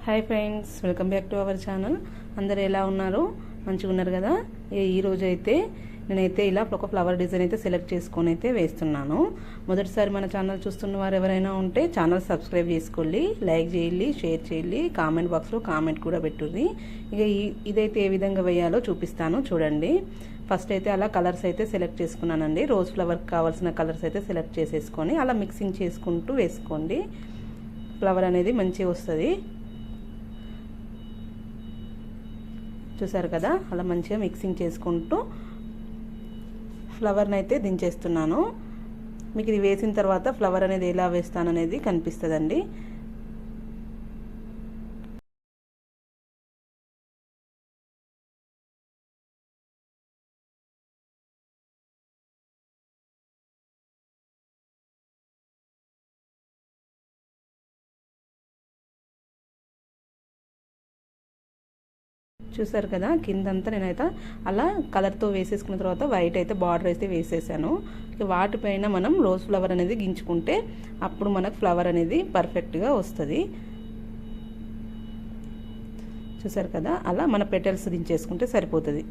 Hi friends, welcome back to our channel. అందరు ఎలా ఉన్నారు? మంచిగా ఉన్నారు కదా? ఈరోజు అయితే నేనైతే ఇలా ఒక ఫ్లవర్ డిజైన్ అయితే సెలెక్ట్ చేసుకొని అయితే వేస్తున్నాను. మొదటిసారి మన ఛానల్ చూస్తున్న వారు ఎవరైనా ఉంటే ఛానల్ సబ్స్క్రైబ్ చేసుకోండి, లైక్ చేయండి, షేర్ చేయండి, కామెంట్ బాక్స్లో కామెంట్ కూడా పెట్టుర్రి. ఇక ఇదైతే ఏ విధంగా వేయాలో చూపిస్తాను చూడండి. ఫస్ట్ అయితే అలా కలర్స్ అయితే సెలెక్ట్ చేసుకున్నానండి. రోజ్ ఫ్లవర్కి కావాల్సిన కలర్స్ అయితే సెలెక్ట్ చేసేసుకొని అలా మిక్సింగ్ చేసుకుంటూ వేసుకోండి. ఫ్లవర్ అనేది మంచిగా వస్తుంది. చూసారు కదా, అలా మంచిగా మిక్సింగ్ చేసుకుంటూ ఫ్లవర్ని అయితే దించేస్తున్నాను. మీకు ఇది వేసిన తర్వాత ఫ్లవర్ అనేది ఎలా వేస్తాననేది కనిపిస్తుందండి. చూసారు కదా, కిందంతా నేనైతే అలా కలర్తో వేసేసుకున్న తర్వాత వైట్ అయితే బార్డర్ అయితే వేసేసాను. వాటిపైన మనం రోజ్ ఫ్లవర్ అనేది గించుకుంటే అప్పుడు మనకు ఫ్లవర్ అనేది పర్ఫెక్ట్గా వస్తుంది. చూసారు కదా, అలా మన పెటల్స్ దించేసుకుంటే సరిపోతుంది.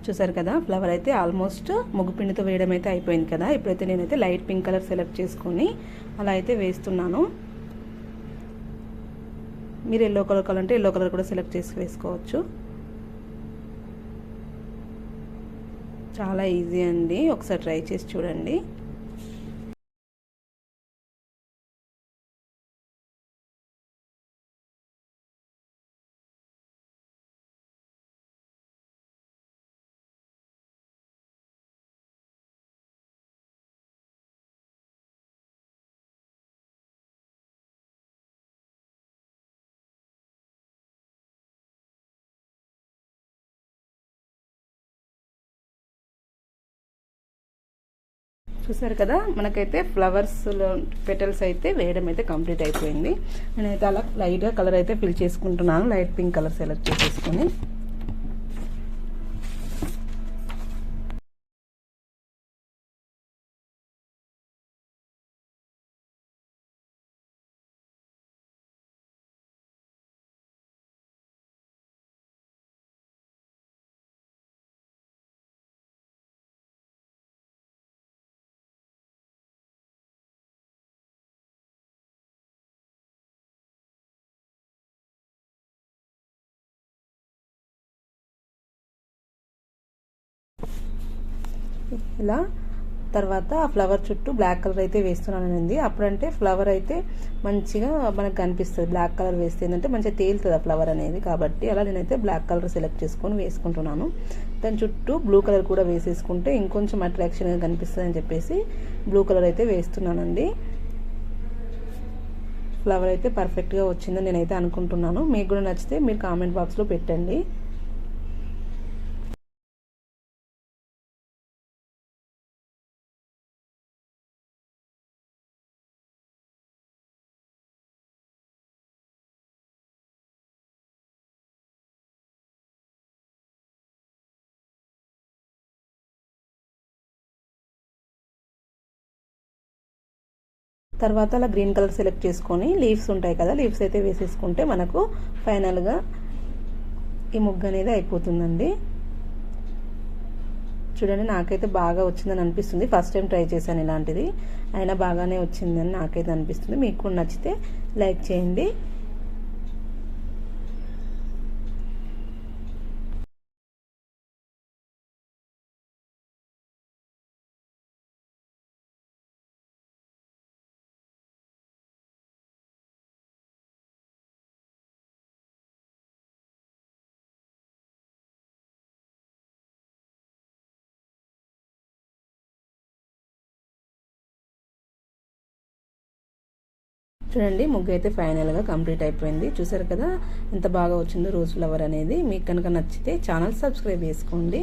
చూసారు కదా, ఫ్లవర్ అయితే ఆల్మోస్ట్ ముగ్గుపిండితో వేయడం అయితే అయిపోయింది కదా. ఇప్పుడైతే నేనైతే లైట్ పింక్ కలర్ సెలెక్ట్ చేసుకొని అలా అయితే వేస్తున్నాను. మీరు ఎల్లో కలర్ కావాలంటే ఎల్లో కలర్ కూడా సెలెక్ట్ చేసి వేసుకోవచ్చు. చాలా ఈజీ అండి, ఒకసారి ట్రై చేసి చూడండి. చూసారు కదా, మనకైతే ఫ్లవర్స్లో పెటల్స్ అయితే వేయడం అయితే కంప్లీట్ అయిపోయింది. నేనైతే అలా లైట్గా కలర్ అయితే ఫిల్ చేసుకుంటున్నాను. లైట్ పింక్ కలర్ సెలెక్ట్ చేసేసుకొని ఇలా తర్వాత ఆ ఫ్లవర్ చుట్టూ బ్లాక్ కలర్ అయితే వేస్తున్నానండి. అప్పుడంటే ఫ్లవర్ అయితే మంచిగా మనకు కనిపిస్తుంది. బ్లాక్ కలర్ వేస్తే ఏంటంటే మంచిగా తేలుతుంది ఆ ఫ్లవర్ అనేది. కాబట్టి అలా నేనైతే బ్లాక్ కలర్ సెలెక్ట్ చేసుకొని వేసుకుంటున్నాను. దాని చుట్టూ బ్లూ కలర్ కూడా వేసేసుకుంటే ఇంకొంచెం అట్రాక్షన్గా కనిపిస్తుంది అని చెప్పేసి బ్లూ కలర్ అయితే వేస్తున్నానండి. ఫ్లవర్ అయితే పర్ఫెక్ట్గా వచ్చిందని నేనైతే అనుకుంటున్నాను. మీకు కూడా నచ్చితే మీరు కామెంట్ బాక్స్లో పెట్టండి. తర్వాత అలా గ్రీన్ కలర్ సెలెక్ట్ చేసుకొని లీవ్స్ ఉంటాయి కదా, లీవ్స్ అయితే వేసేసుకుంటే మనకు ఫైనల్గా ఈ ముగ్గు అనేది అయిపోతుందండి. చూడండి, నాకైతే బాగా వచ్చిందని అనిపిస్తుంది. ఫస్ట్ టైం ట్రై చేశాను ఇలాంటిది, అయినా బాగానే వచ్చిందని నాకైతే అనిపిస్తుంది. మీకు కూడా నచ్చితే లైక్ చేయండి. చూడండి ముగ్గు అయితే ఫైనల్గా కంప్లీట్ అయిపోయింది. చూసారు కదా ఎంత బాగా వచ్చిందో రోజ్ ఫ్లవర్ అనేది. మీకు కనుక నచ్చితే ఛానల్ సబ్స్క్రైబ్ చేసుకోండి.